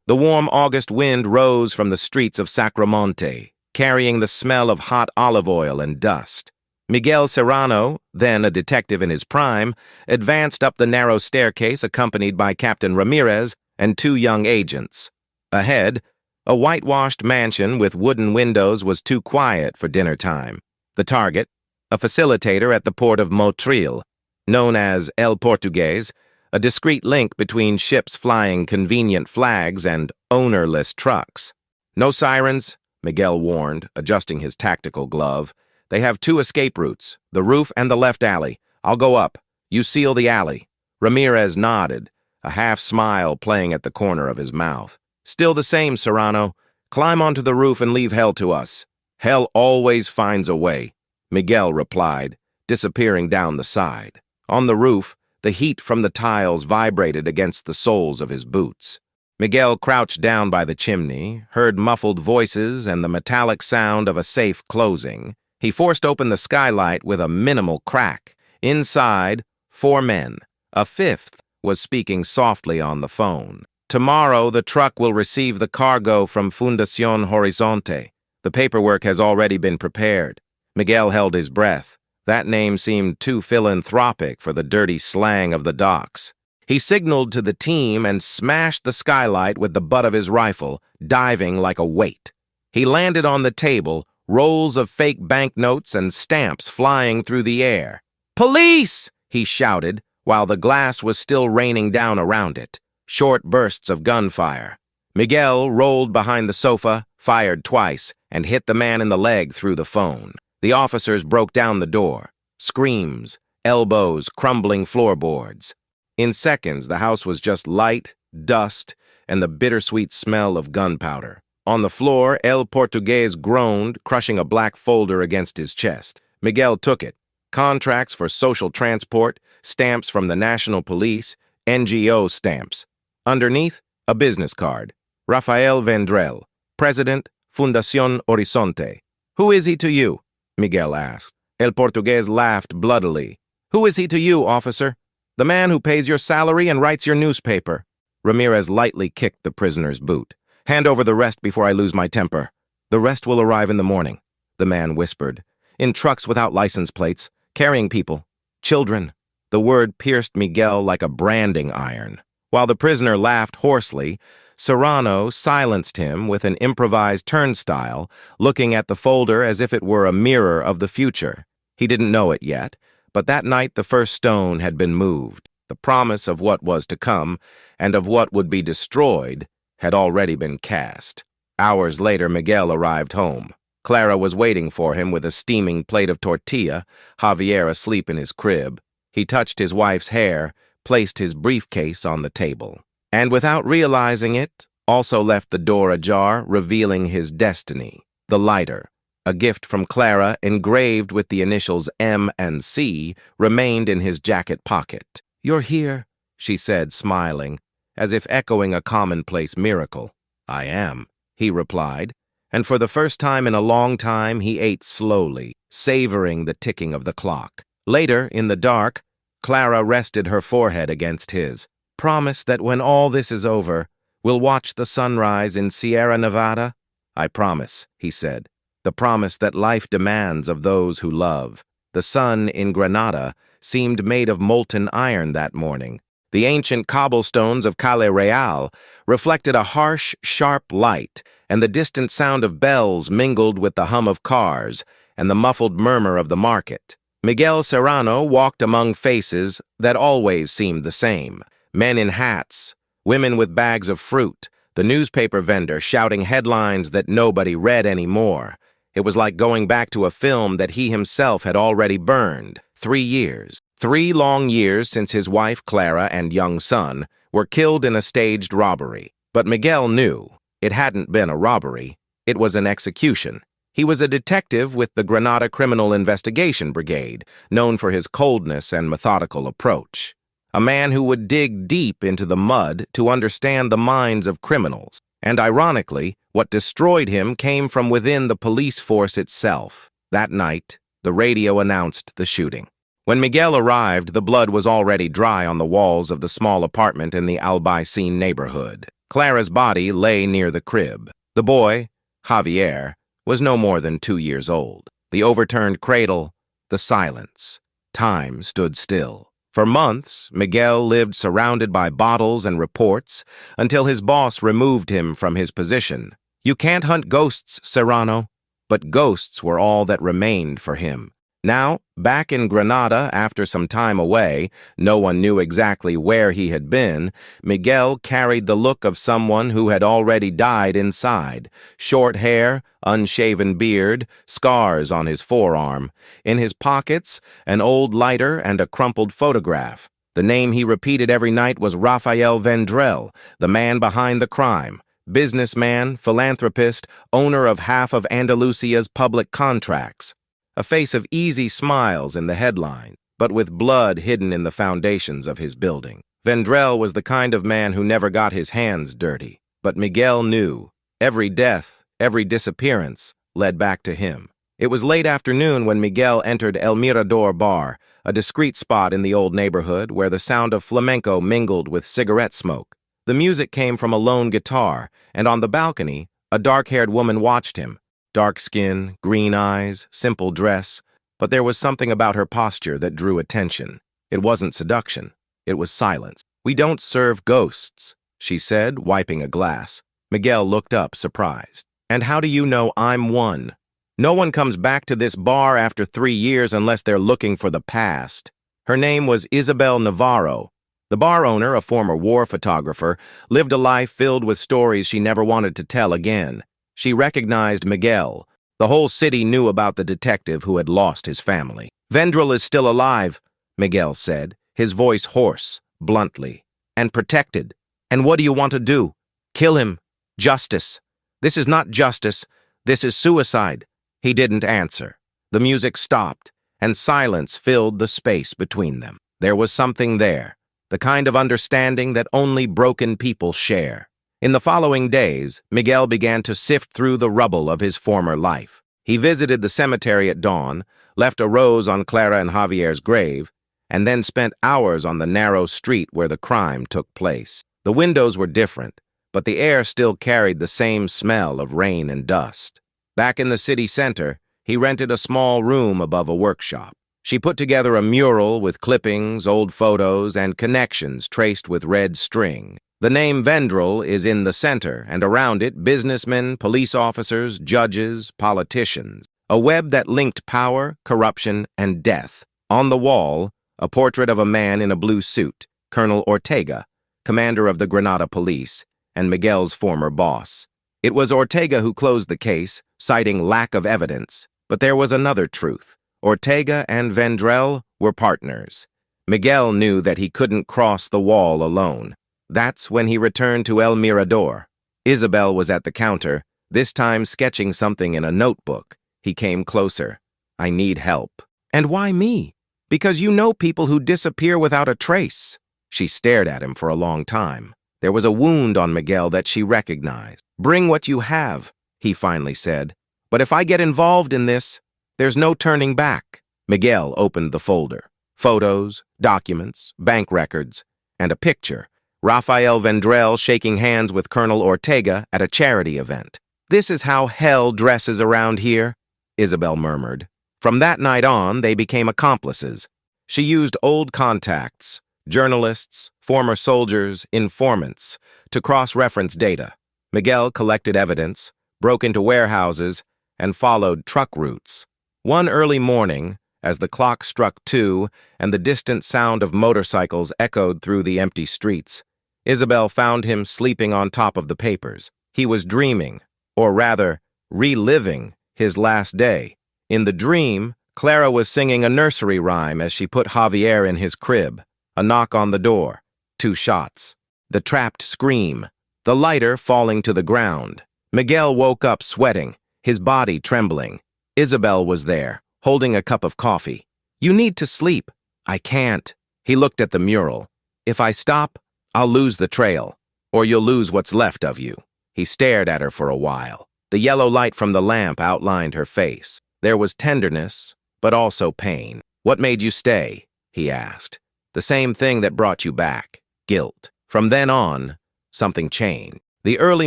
The warm August wind rose from the streets of Sacromonte, carrying the smell of hot olive oil and dust. Miguel Serrano, then a detective in his prime, advanced up the narrow staircase accompanied by Captain Ramirez and two young agents. Ahead, a whitewashed mansion with wooden windows was too quiet for dinner time. The target, a facilitator at the port of Motril, known as El Portugués, a discreet link between ships flying convenient flags and ownerless trucks. "No sirens," Miguel warned, adjusting his tactical glove. "They have two escape routes, the roof and the left alley. I'll go up. You seal the alley." Ramirez nodded, a half-smile playing at the corner of his mouth. "Still the same, Serrano. Climb onto the roof and leave hell to us." "Hell always finds a way," Miguel replied, disappearing down the side. On the roof, the heat from the tiles vibrated against the soles of his boots. Miguel crouched down by the chimney, heard muffled voices and the metallic sound of a safe closing. He forced open the skylight with a minimal crack. Inside, 4 men. A fifth was speaking softly on the phone. "Tomorrow, the truck will receive the cargo from Fundación Horizonte. The paperwork has already been prepared." Miguel held his breath. That name seemed too philanthropic for the dirty slang of the docks. He signaled to the team and smashed the skylight with the butt of his rifle, diving like a weight. He landed on the table, rolls of fake banknotes and stamps flying through the air. "Police!" he shouted, while the glass was still raining down around it. Short bursts of gunfire. Miguel rolled behind the sofa, fired twice, and hit the man in the leg through the phone. The officers broke down the door. Screams, elbows, crumbling floorboards. In seconds, the house was just light, dust, and the bittersweet smell of gunpowder. On the floor, El Portugués groaned, crushing a black folder against his chest. Miguel took it. Contracts for social transport, stamps from the National Police, NGO stamps. Underneath, a business card. Rafael Vendrell, President, Fundación Horizonte. "Who is he to you?" Miguel asked. El Portugués laughed bloodily. "Who is he to you, officer? The man who pays your salary and writes your newspaper." Ramirez lightly kicked the prisoner's boot. "Hand over the rest before I lose my temper." "The rest will arrive in the morning," the man whispered. "In trucks without license plates, carrying people. Children." The word pierced Miguel like a branding iron. While the prisoner laughed hoarsely, Serrano silenced him with an improvised turnstile, looking at the folder as if it were a mirror of the future. He didn't know it yet, but that night the first stone had been moved. The promise of what was to come, and of what would be destroyed, had already been cast. Hours later, Miguel arrived home. Clara was waiting for him with a steaming plate of tortilla, Javier asleep in his crib. He touched his wife's hair, placed his briefcase on the table, and without realizing it, also left the door ajar, revealing his destiny. The lighter, a gift from Clara engraved with the initials M and C, remained in his jacket pocket. "You're here," she said, smiling, as if echoing a commonplace miracle. "I am," he replied, and for the first time in a long time he ate slowly, savoring the ticking of the clock. Later, in the dark, Clara rested her forehead against his. "Promise that when all this is over, we'll watch the sunrise in Sierra Nevada?" "I promise," he said. "The promise that life demands of those who love." The sun in Granada seemed made of molten iron that morning. The ancient cobblestones of Calle Real reflected a harsh, sharp light, and the distant sound of bells mingled with the hum of cars and the muffled murmur of the market. Miguel Serrano walked among faces that always seemed the same. Men in hats, women with bags of fruit, the newspaper vendor shouting headlines that nobody read anymore. It was like going back to a film that he himself had already burned. 3 years. 3 long years since his wife, Clara, and young son were killed in a staged robbery. But Miguel knew it hadn't been a robbery. It was an execution. He was a detective with the Granada Criminal Investigation Brigade, known for his coldness and methodical approach. A man who would dig deep into the mud to understand the minds of criminals. And ironically, what destroyed him came from within the police force itself. That night, the radio announced the shooting. When Miguel arrived, the blood was already dry on the walls of the small apartment in the Albaicin neighborhood. Clara's body lay near the crib. The boy, Javier, was no more than 2 years old. The overturned cradle, the silence. Time stood still. For months, Miguel lived surrounded by bottles and reports until his boss removed him from his position. You can't hunt ghosts, Serrano. But ghosts were all that remained for him. Now, back in Granada after some time away, no one knew exactly where he had been, Miguel carried the look of someone who had already died inside. Short hair, unshaven beard, scars on his forearm. In his pockets, an old lighter and a crumpled photograph. The name he repeated every night was Rafael Vendrell, the man behind the crime. Businessman, philanthropist, owner of half of Andalusia's public contracts. A face of easy smiles in the headline, but with blood hidden in the foundations of his building. Vendrell was the kind of man who never got his hands dirty, but Miguel knew. Every death, every disappearance, led back to him. It was late afternoon when Miguel entered El Mirador Bar, a discreet spot in the old neighborhood where the sound of flamenco mingled with cigarette smoke. The music came from a lone guitar, and on the balcony, a dark-haired woman watched him. Dark skin, green eyes, simple dress, but there was something about her posture that drew attention. It wasn't seduction. It was silence. "We don't serve ghosts," she said, wiping a glass. Miguel looked up, surprised. "And how do you know I'm one? No one comes back to this bar after 3 years unless they're looking for the past." Her name was Isabel Navarro. The bar owner, a former war photographer, lived a life filled with stories she never wanted to tell again. She recognized Miguel. The whole city knew about the detective who had lost his family. "Vendrell is still alive," Miguel said, his voice hoarse, bluntly. "And protected. And what do you want to do? Kill him. Justice. This is not justice. This is suicide." He didn't answer. The music stopped, and silence filled the space between them. There was something there, the kind of understanding that only broken people share. In the following days, Miguel began to sift through the rubble of his former life. He visited the cemetery at dawn, left a rose on Clara and Javier's grave, and then spent hours on the narrow street where the crime took place. The windows were different, but the air still carried the same smell of rain and dust. Back in the city center, he rented a small room above a workshop. She put together a mural with clippings, old photos, and connections traced with red string. The name Vendrell is in the center, and around it, businessmen, police officers, judges, politicians. A web that linked power, corruption, and death. On the wall, a portrait of a man in a blue suit, Colonel Ortega, commander of the Granada police, and Miguel's former boss. It was Ortega who closed the case, citing lack of evidence. But there was another truth. Ortega and Vendrell were partners. Miguel knew that he couldn't cross the wall alone. That's when he returned to El Mirador. Isabel was at the counter, this time sketching something in a notebook. He came closer. "I need help." "And why me?" "Because you know people who disappear without a trace." She stared at him for a long time. There was a wound on Miguel that she recognized. "Bring what you have," he finally said. "But if I get involved in this, there's no turning back." Miguel opened the folder. Photos, documents, bank records, and a picture. Rafael Vendrell shaking hands with Colonel Ortega at a charity event. "This is how hell dresses around here," Isabel murmured. From that night on, they became accomplices. She used old contacts, journalists, former soldiers, informants, to cross-reference data. Miguel collected evidence, broke into warehouses, and followed truck routes. One early morning, as the clock struck 2 and the distant sound of motorcycles echoed through the empty streets, Isabel found him sleeping on top of the papers. He was dreaming, or rather, reliving, his last day. In the dream, Clara was singing a nursery rhyme as she put Javier in his crib. A knock on the door. 2 shots. The trapped scream. The lighter falling to the ground. Miguel woke up sweating, his body trembling. Isabel was there, holding a cup of coffee. "You need to sleep." "I can't." He looked at the mural. "If I stop, I'll lose the trail, or you'll lose what's left of you." He stared at her for a while. The yellow light from the lamp outlined her face. There was tenderness, but also pain. "What made you stay?" he asked. "The same thing that brought you back. Guilt." From then on, something changed. The early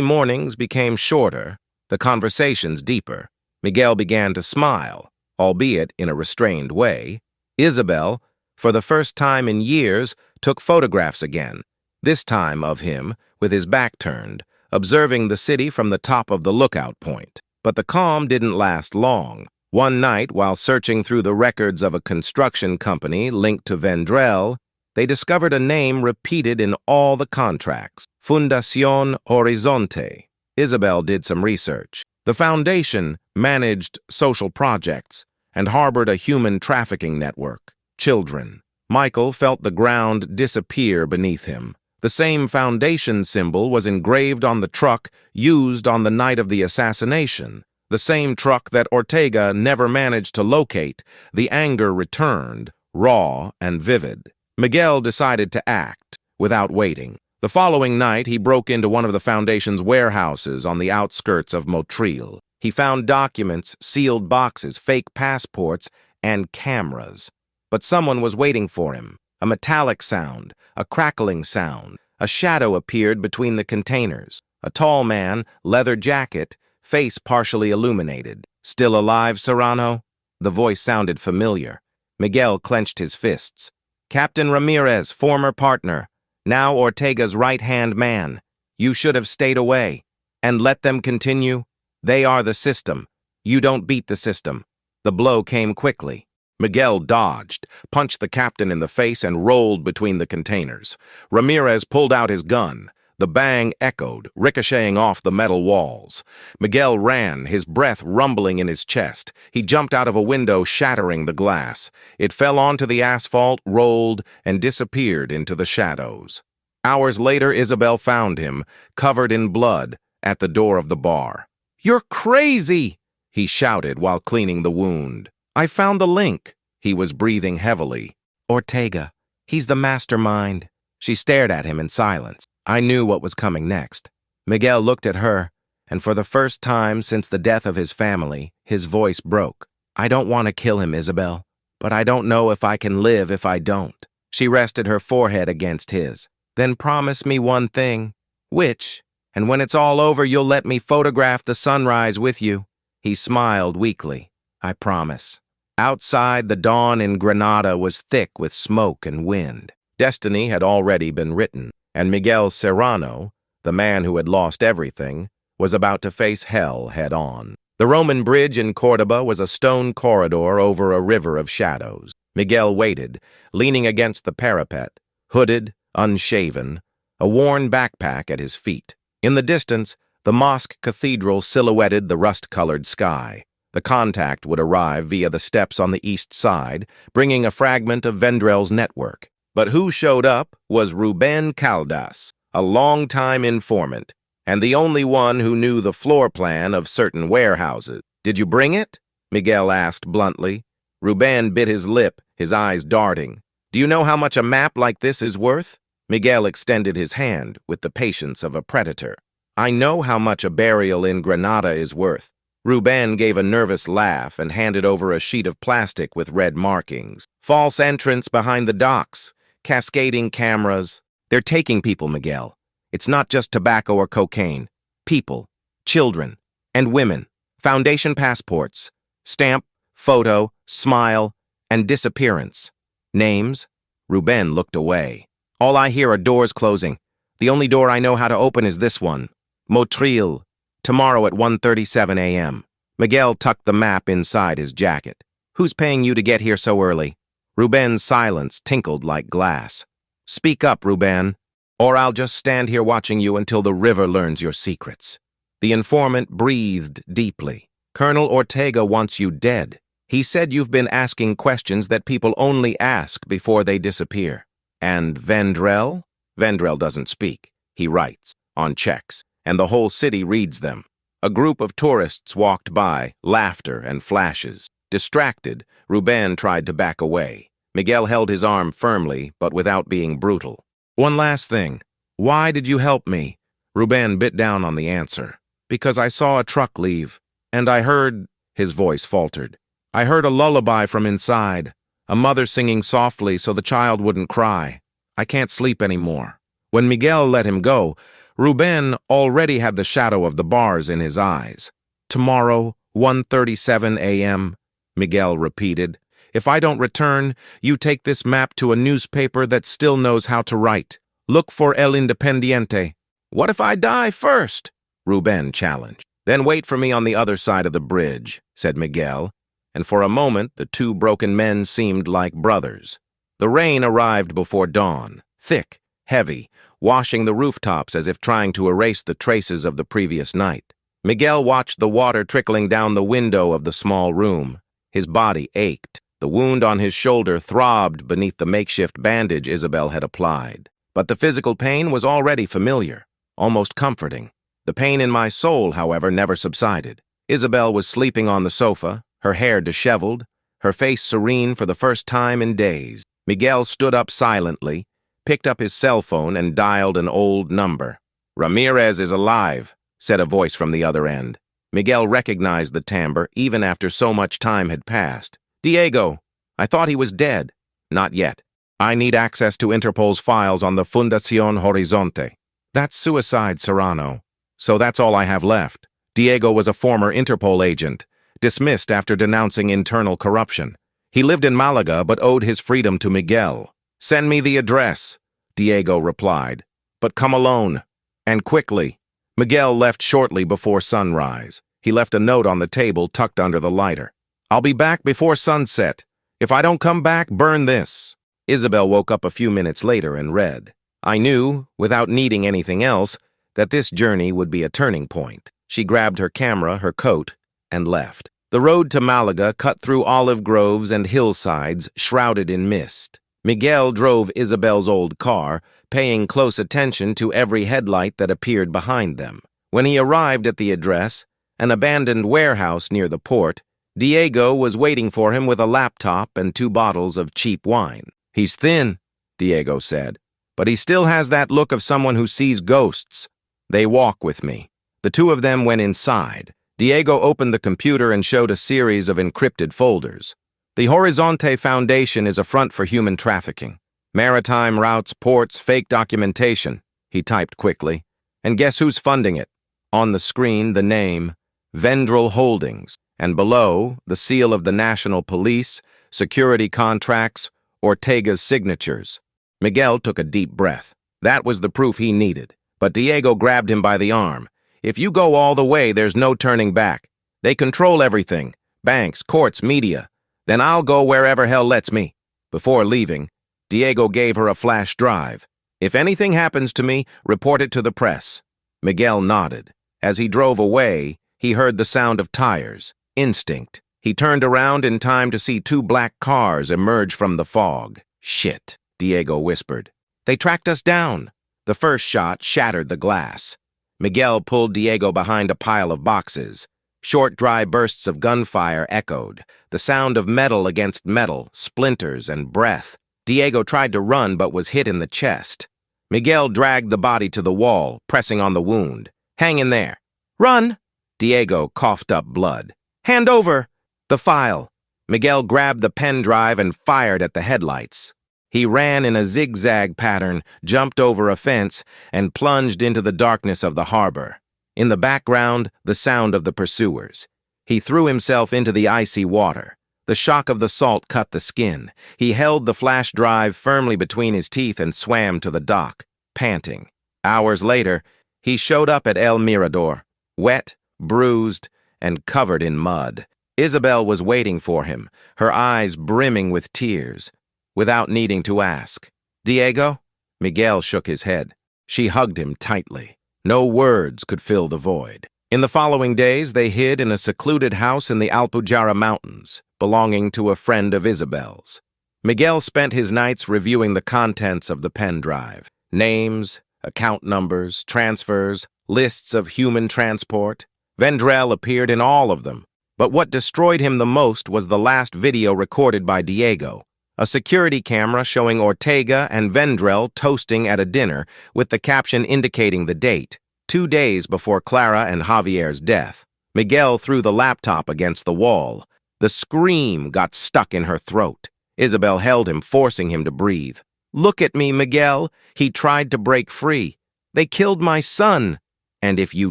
mornings became shorter, the conversations deeper. Miguel began to smile, albeit in a restrained way. Isabel, for the first time in years, took photographs again, this time of him, with his back turned, observing the city from the top of the lookout point. But the calm didn't last long. One night, while searching through the records of a construction company linked to Vendrell, they discovered a name repeated in all the contracts: Fundación Horizonte. Isabel did some research. The foundation managed social projects and harbored a human trafficking network. Children. Michael felt the ground disappear beneath him. The same foundation symbol was engraved on the truck used on the night of the assassination. The same truck that Ortega never managed to locate. The anger returned, raw and vivid. Miguel decided to act, without waiting. The following night, he broke into one of the Foundation's warehouses on the outskirts of Motril. He found documents, sealed boxes, fake passports, and cameras. But someone was waiting for him. A metallic sound, a crackling sound. A shadow appeared between the containers. A tall man, leather jacket, face partially illuminated. "Still alive, Serrano?" The voice sounded familiar. Miguel clenched his fists. "Captain Ramirez, former partner, now Ortega's right-hand man. You should have stayed away and let them continue. They are the system. You don't beat the system." The blow came quickly. Miguel dodged, punched the captain in the face, and rolled between the containers. Ramirez pulled out his gun. The bang echoed, ricocheting off the metal walls. Miguel ran, his breath rumbling in his chest. He jumped out of a window, shattering the glass. It fell onto the asphalt, rolled, and disappeared into the shadows. Hours later, Isabel found him, covered in blood, at the door of the bar. "You're crazy!" he shouted while cleaning the wound. "I found the link." He was breathing heavily. "Ortega. He's the mastermind." She stared at him in silence. I knew what was coming next. Miguel looked at her, and for the first time since the death of his family, his voice broke. "I don't want to kill him, Isabel, but I don't know if I can live if I don't." She rested her forehead against his. "Then promise me one thing." "Which? And when it's all over, you'll let me photograph the sunrise with you." He smiled weakly. "I promise." Outside, the dawn in Granada was thick with smoke and wind. Destiny had already been written, and Miguel Serrano, the man who had lost everything, was about to face hell head-on. The Roman bridge in Córdoba was a stone corridor over a river of shadows. Miguel waited, leaning against the parapet, hooded, unshaven, a worn backpack at his feet. In the distance, the mosque cathedral silhouetted the rust-colored sky. The contact would arrive via the steps on the east side, bringing a fragment of Vendrell's network. But who showed up was Ruben Caldas, a long-time informant, and the only one who knew the floor plan of certain warehouses. "Did you bring it?" Miguel asked bluntly. Ruben bit his lip, his eyes darting. "Do you know how much a map like this is worth?" Miguel extended his hand with the patience of a predator. "I know how much a burial in Granada is worth." Ruben gave a nervous laugh and handed over a sheet of plastic with red markings. "False entrance behind the docks, cascading cameras. They're taking people, Miguel. It's not just tobacco or cocaine. People, children, and women. Foundation passports, stamp, photo, smile, and disappearance. Names?" Ruben looked away. "All I hear are doors closing. The only door I know how to open is this one. Motril. Tomorrow at 1:37 a.m. Miguel tucked the map inside his jacket. "Who's paying you to get here so early?" Ruben's silence tinkled like glass. "Speak up, Ruben, or I'll just stand here watching you until the river learns your secrets." The informant breathed deeply. "Colonel Ortega wants you dead. He said you've been asking questions that people only ask before they disappear." "And Vendrell?" "Vendrell doesn't speak. He writes, on checks, and the whole city reads them." A group of tourists walked by, laughter and flashes. Distracted, Ruben tried to back away. Miguel held his arm firmly, but without being brutal. "One last thing. Why did you help me?" Ruben bit down on the answer. "Because I saw a truck leave, and I heard—" his voice faltered. "I heard a lullaby from inside, a mother singing softly so the child wouldn't cry. I can't sleep anymore." When Miguel let him go, Ruben already had the shadow of the bars in his eyes. "Tomorrow, 1:37 a.m., Miguel repeated. "If I don't return, you take this map to a newspaper that still knows how to write. Look for El Independiente." "What if I die first?" Ruben challenged. "Then wait for me on the other side of the bridge," said Miguel, and for a moment the two broken men seemed like brothers. The rain arrived before dawn, thick, heavy, washing the rooftops as if trying to erase the traces of the previous night. Miguel watched the water trickling down the window of the small room. His body ached. The wound on his shoulder throbbed beneath the makeshift bandage Isabel had applied. But the physical pain was already familiar, almost comforting. The pain in my soul, however, never subsided. Isabel was sleeping on the sofa, her hair disheveled, her face serene for the first time in days. Miguel stood up silently, picked up his cell phone, and dialed an old number. "Ramirez is alive," said a voice from the other end. Miguel recognized the timbre even after so much time had passed. "Diego, I thought he was dead." "Not yet. I need access to Interpol's files on the Fundación Horizonte." "That's suicide, Serrano. So that's all I have left." Diego was a former Interpol agent, dismissed after denouncing internal corruption. He lived in Malaga but owed his freedom to Miguel. "Send me the address," Diego replied. "But come alone, and quickly." Miguel left shortly before sunrise. He left a note on the table tucked under the lighter. "I'll be back before sunset. If I don't come back, burn this." Isabel woke up a few minutes later and read. I knew, without needing anything else, that this journey would be a turning point. She grabbed her camera, her coat, and left. The road to Malaga cut through olive groves and hillsides shrouded in mist. Miguel drove Isabel's old car, paying close attention to every headlight that appeared behind them. When he arrived at the address, an abandoned warehouse near the port, Diego was waiting for him with a laptop and 2 bottles of cheap wine. "He's thin," Diego said, "but he still has that look of someone who sees ghosts." "They walk with me." The two of them went inside. Diego opened the computer and showed a series of encrypted folders. "The Horizonte Foundation is a front for human trafficking. Maritime routes, ports, fake documentation," he typed quickly. "And guess who's funding it?" On the screen, the name, Vendrell Holdings, and below, the seal of the National Police, security contracts, Ortega's signatures. Miguel took a deep breath. That was the proof he needed. But Diego grabbed him by the arm. "If you go all the way, there's no turning back. They control everything. Banks, courts, media. Then I'll go wherever hell lets me." Before leaving, Diego gave her a flash drive. "If anything happens to me, report it to the press." Miguel nodded. As he drove away, he heard the sound of tires. Instinct. He turned around in time to see 2 black cars emerge from the fog. "Shit," Diego whispered. "They tracked us down." The first shot shattered the glass. Miguel pulled Diego behind a pile of boxes. Short, dry bursts of gunfire echoed, the sound of metal against metal, splinters and breath. Diego tried to run but was hit in the chest. Miguel dragged the body to the wall, pressing on the wound. "Hang in there." "Run!" Diego coughed up blood. "Hand over!" "The file." Miguel grabbed the pen drive and fired at the headlights. He ran in a zigzag pattern, jumped over a fence, and plunged into the darkness of the harbor. In the background, the sound of the pursuers. He threw himself into the icy water. The shock of the salt cut the skin. He held the flash drive firmly between his teeth and swam to the dock, panting. Hours later, he showed up at El Mirador, wet, bruised, and covered in mud. Isabel was waiting for him, her eyes brimming with tears. Without needing to ask, "Diego?" Miguel shook his head. She hugged him tightly. No words could fill the void. In the following days, they hid in a secluded house in the Alpujarra Mountains, belonging to a friend of Isabel's. Miguel spent his nights reviewing the contents of the pen drive. Names, account numbers, transfers, lists of human transport. Vendrell appeared in all of them. But what destroyed him the most was the last video recorded by Diego. A security camera showing Ortega and Vendrell toasting at a dinner with the caption indicating the date, 2 days before Clara and Javier's death. Miguel threw the laptop against the wall. The scream got stuck in her throat. Isabel held him, forcing him to breathe. "Look at me, Miguel." He tried to break free. They killed my son. And if you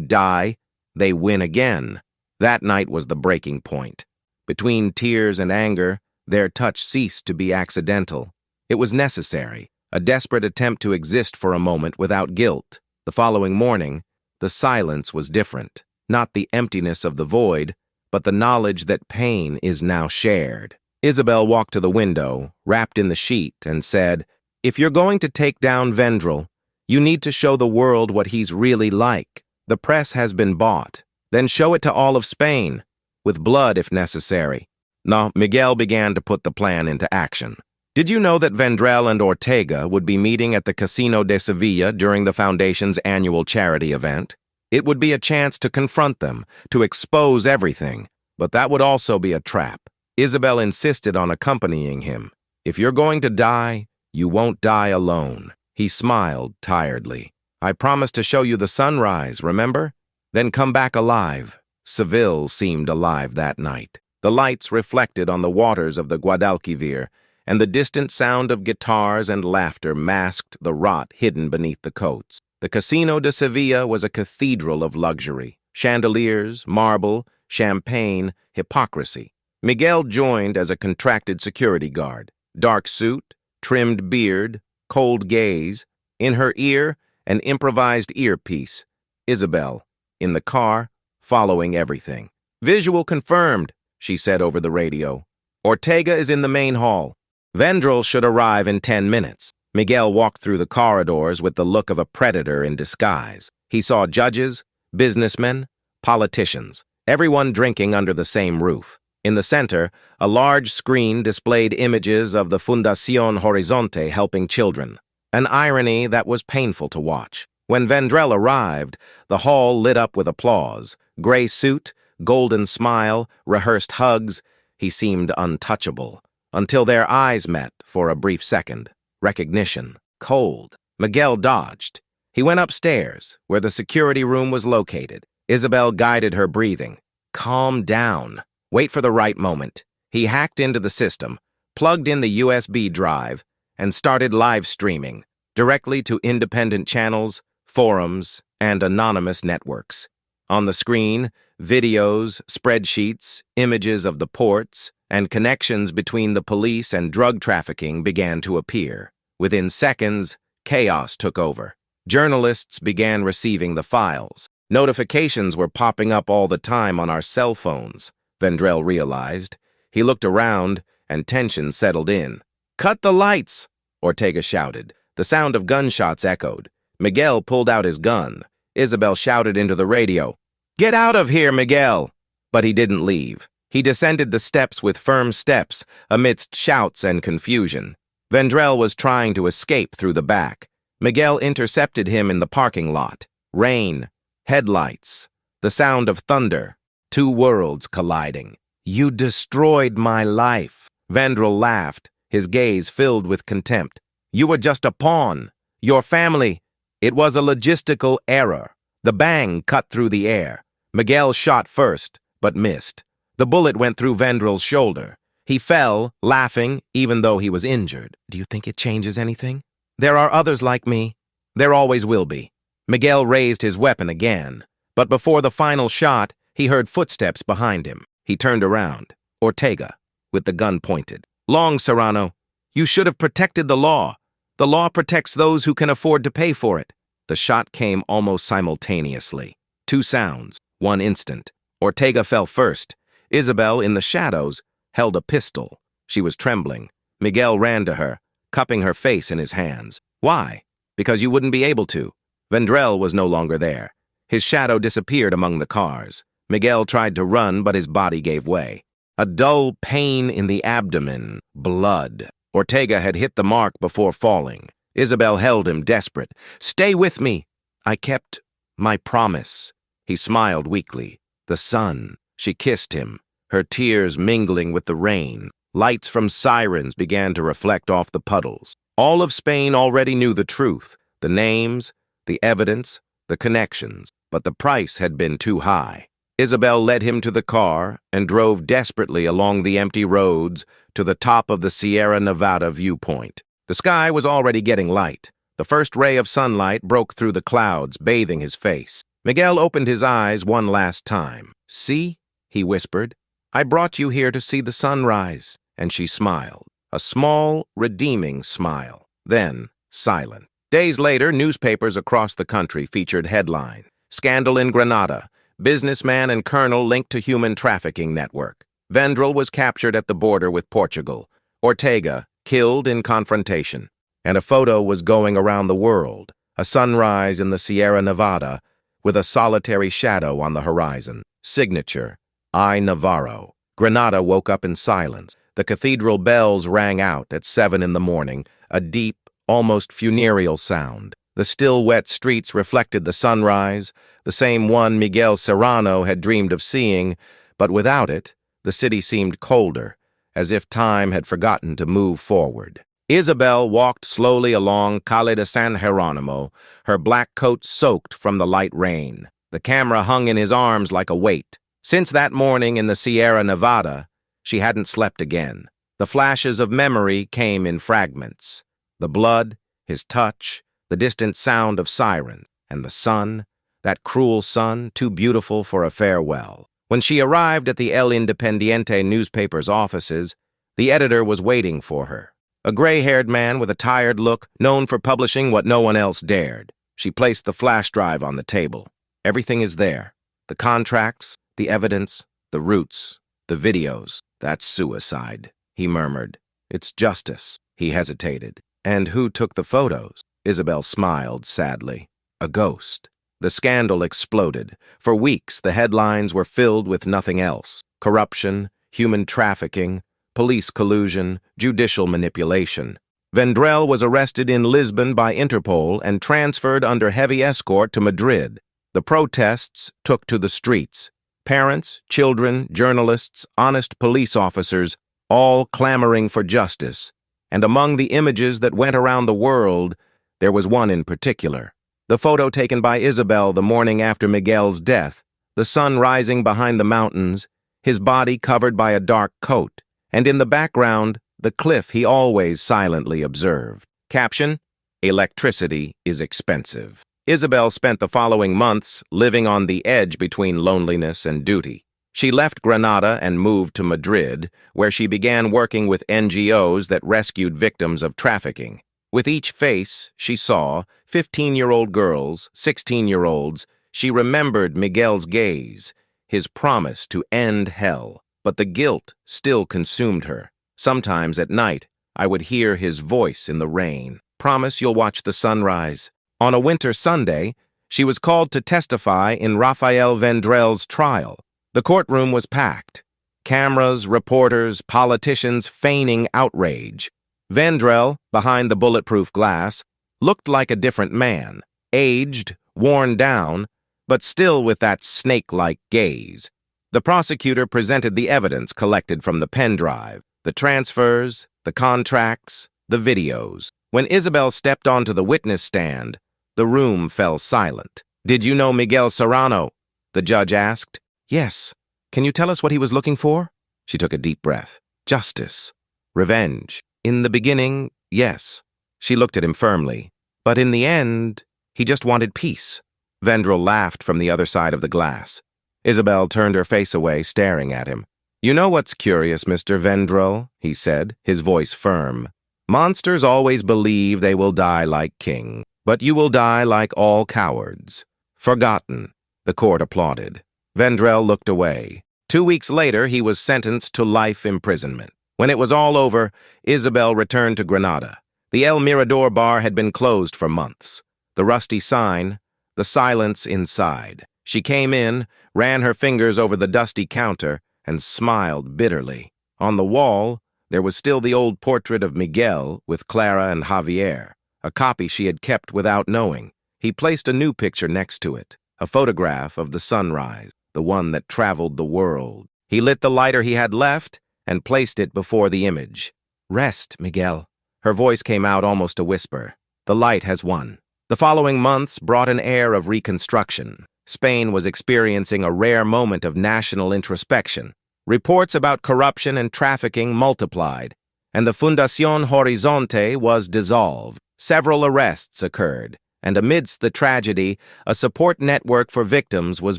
die, they win again. That night was the breaking point. Between tears and anger, their touch ceased to be accidental. It was necessary, a desperate attempt to exist for a moment without guilt. The following morning, the silence was different. Not the emptiness of the void, but the knowledge that pain is now shared. Isabel walked to the window, wrapped in the sheet, and said, "If you're going to take down Vendrell, you need to show the world what he's really like. The press has been bought. Then show it to all of Spain, with blood if necessary." Now, Miguel began to put the plan into action. Did you know that Vendrell and Ortega would be meeting at the Casino de Sevilla during the Foundation's annual charity event? It would be a chance to confront them, to expose everything, but that would also be a trap. Isabel insisted on accompanying him. "If you're going to die, you won't die alone." He smiled tiredly. "I promised to show you the sunrise, remember? Then come back alive." Seville seemed alive that night. The lights reflected on the waters of the Guadalquivir, and the distant sound of guitars and laughter masked the rot hidden beneath the coats. The Casino de Sevilla was a cathedral of luxury. Chandeliers, marble, champagne, hypocrisy. Miguel joined as a contracted security guard. Dark suit, trimmed beard, cold gaze. In her ear, an improvised earpiece. Isabel, in the car, following everything. "Visual confirmed," she said over the radio. "Ortega is in the main hall. Vendrell should arrive in 10 minutes. Miguel walked through the corridors with the look of a predator in disguise. He saw judges, businessmen, politicians, everyone drinking under the same roof. In the center, a large screen displayed images of the Fundación Horizonte helping children, an irony that was painful to watch. When Vendrell arrived, the hall lit up with applause. Gray suit, golden smile, rehearsed hugs. He seemed untouchable, until their eyes met for a brief second. Recognition. Cold. Miguel dodged. He went upstairs, where the security room was located. Isabel guided her breathing. "Calm down. Wait for the right moment." He hacked into the system, plugged in the USB drive, and started live streaming, directly to independent channels, forums, and anonymous networks. On the screen, videos, spreadsheets, images of the ports, and connections between the police and drug trafficking began to appear. Within seconds, chaos took over. Journalists began receiving the files. Notifications were popping up all the time on our cell phones, Vendrell realized. He looked around, and tension settled in. "Cut the lights!" Ortega shouted. The sound of gunshots echoed. Miguel pulled out his gun. Isabel shouted into the radio, "Get out of here, Miguel!" But he didn't leave. He descended the steps with firm steps, amidst shouts and confusion. Vendrell was trying to escape through the back. Miguel intercepted him in the parking lot. Rain, headlights, the sound of thunder, two worlds colliding. "You destroyed my life." Vendrell laughed, his gaze filled with contempt. "You were just a pawn. Your family. It was a logistical error." The bang cut through the air. Miguel shot first, but missed. The bullet went through Vendrell's shoulder. He fell, laughing, even though he was injured. "Do you think it changes anything? There are others like me. There always will be." Miguel raised his weapon again, but before the final shot, he heard footsteps behind him. He turned around. Ortega, with the gun pointed. "Long, Serrano. You should have protected the law. The law protects those who can afford to pay for it." The shot came almost simultaneously. Two sounds, one instant. Ortega fell first. Isabel, in the shadows, held a pistol. She was trembling. Miguel ran to her, cupping her face in his hands. "Why?" "Because you wouldn't be able to." Vendrell was no longer there. His shadow disappeared among the cars. Miguel tried to run, but his body gave way. A dull pain in the abdomen. Blood. Ortega had hit the mark before falling. Isabel held him, desperate. "Stay with me." "I kept my promise." He smiled weakly. The sun. She kissed him, her tears mingling with the rain. Lights from sirens began to reflect off the puddles. All of Spain already knew the truth, the names, the evidence, the connections, but the price had been too high. Isabel led him to the car and drove desperately along the empty roads to the top of the Sierra Nevada viewpoint. The sky was already getting light. The first ray of sunlight broke through the clouds, bathing his face. Miguel opened his eyes one last time. "See?" he whispered. "I brought you here to see the sunrise." And she smiled. A small, redeeming smile. Then, silent. Days later, newspapers across the country featured headline: "Scandal in Granada. Businessman and colonel linked to human trafficking network. Vendrell was captured at the border with Portugal. Ortega, killed in confrontation." And a photo was going around the world, a sunrise in the Sierra Nevada, with a solitary shadow on the horizon. Signature, I. Navarro. Granada woke up in silence. The cathedral bells rang out at 7 in the morning, a deep, almost funereal sound. The still wet streets reflected the sunrise, the same one Miguel Serrano had dreamed of seeing, but without it, the city seemed colder, as if time had forgotten to move forward. Isabel walked slowly along Calle de San Jeronimo, her black coat soaked from the light rain. The camera hung in his arms like a weight. Since that morning in the Sierra Nevada, she hadn't slept again. The flashes of memory came in fragments. The blood, his touch, the distant sound of sirens, and the sun, that cruel sun, too beautiful for a farewell. When she arrived at the El Independiente newspaper's offices, the editor was waiting for her. A gray-haired man with a tired look, known for publishing what no one else dared. She placed the flash drive on the table. "Everything is there. The contracts, the evidence, the roots, the videos. That's suicide," he murmured. "It's justice." He hesitated. "And who took the photos?" Isabel smiled sadly. "A ghost." The scandal exploded. For weeks, the headlines were filled with nothing else. Corruption, human trafficking, police collusion, judicial manipulation. Vendrell was arrested in Lisbon by Interpol and transferred under heavy escort to Madrid. The protests took to the streets. Parents, children, journalists, honest police officers, all clamoring for justice. And among the images that went around the world, there was one in particular. The photo taken by Isabel the morning after Miguel's death, the sun rising behind the mountains, his body covered by a dark coat, and in the background, the cliff he always silently observed. Caption: "Electricity is expensive." Isabel spent the following months living on the edge between loneliness and duty. She left Granada and moved to Madrid, where she began working with NGOs that rescued victims of trafficking. With each face she saw, 15-year-old girls, 16-year-olds, she remembered Miguel's gaze, his promise to end hell. But the guilt still consumed her. Sometimes at night, I would hear his voice in the rain. "Promise you'll watch the sunrise." On a winter Sunday, she was called to testify in Rafael Vendrell's trial. The courtroom was packed. Cameras, reporters, politicians feigning outrage. Vendrell, behind the bulletproof glass, looked like a different man, aged, worn down, but still with that snake-like gaze. The prosecutor presented the evidence collected from the pen drive, the transfers, the contracts, the videos. When Isabel stepped onto the witness stand, the room fell silent. "Did you know Miguel Serrano?" the judge asked. "Yes. Can you tell us what he was looking for?" She took a deep breath. "Justice. Revenge. In the beginning, yes." She looked at him firmly. "But in the end, he just wanted peace." Vendrell laughed from the other side of the glass. Isabel turned her face away, staring at him. "You know what's curious, Mr. Vendrell," he said, his voice firm. "Monsters always believe they will die like king, but you will die like all cowards. Forgotten." The court applauded. Vendrell looked away. 2 weeks later, he was sentenced to life imprisonment. When it was all over, Isabel returned to Granada. The El Mirador bar had been closed for months. The rusty sign, the silence inside. She came in, ran her fingers over the dusty counter, and smiled bitterly. On the wall, there was still the old portrait of Miguel with Clara and Javier, a copy she had kept without knowing. He placed a new picture next to it, a photograph of the sunrise, the one that traveled the world. He lit the lighter he had left and placed it before the image. "Rest, Miguel." Her voice came out almost a whisper. "The light has won." The following months brought an air of reconstruction. Spain was experiencing a rare moment of national introspection. Reports about corruption and trafficking multiplied, and the Fundación Horizonte was dissolved. Several arrests occurred, and amidst the tragedy, a support network for victims was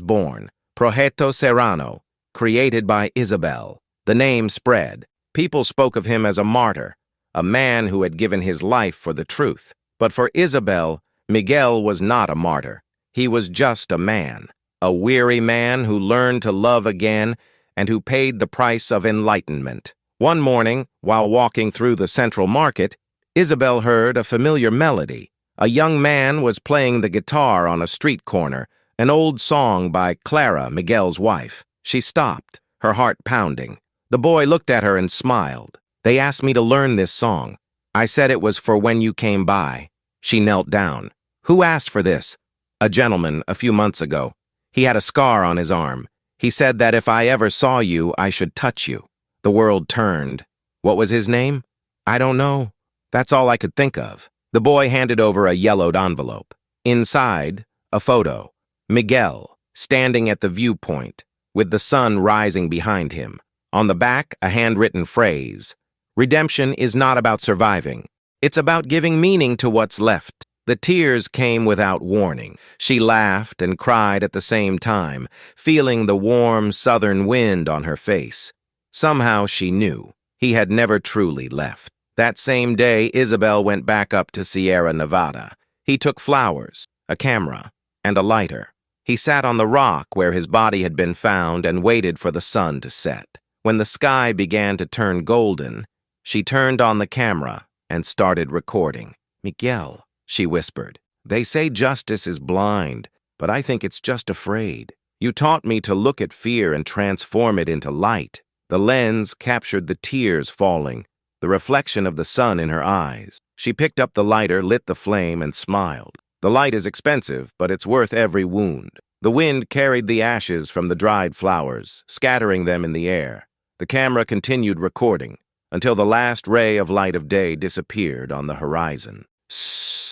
born, Projeto Serrano, created by Isabel. The name spread. People spoke of him as a martyr, a man who had given his life for the truth. But for Isabel, Miguel was not a martyr. He was just a weary man who learned to love again and who paid the price of enlightenment. One morning, while walking through the Central Market, Isabel heard a familiar melody. A young man was playing the guitar on a street corner, an old song by Clara, Miguel's wife. She stopped, her heart pounding. The boy looked at her and smiled. "They asked me to learn this song. I said it was for when you came by." She knelt down. "Who asked for this?" "A gentleman, a few months ago. He had a scar on his arm. He said that if I ever saw you, I should touch you." The world turned. "What was his name?" "I don't know. That's all I could think of." The boy handed over a yellowed envelope. Inside, a photo. Miguel, standing at the viewpoint, with the sun rising behind him. On the back, a handwritten phrase. "Redemption is not about surviving. It's about giving meaning to what's left." The tears came without warning. She laughed and cried at the same time, feeling the warm southern wind on her face. Somehow she knew he had never truly left. That same day, Isabel went back up to Sierra Nevada. He took flowers, a camera, and a lighter. He sat on the rock where his body had been found and waited for the sun to set. When the sky began to turn golden, she turned on the camera and started recording. "Miguel," she whispered, "they say justice is blind, but I think it's just afraid. You taught me to look at fear and transform it into light." The lens captured the tears falling, the reflection of the sun in her eyes. She picked up the lighter, lit the flame, and smiled. "The light is expensive, but it's worth every wound." The wind carried the ashes from the dried flowers, scattering them in the air. The camera continued recording until the last ray of light of day disappeared on the horizon.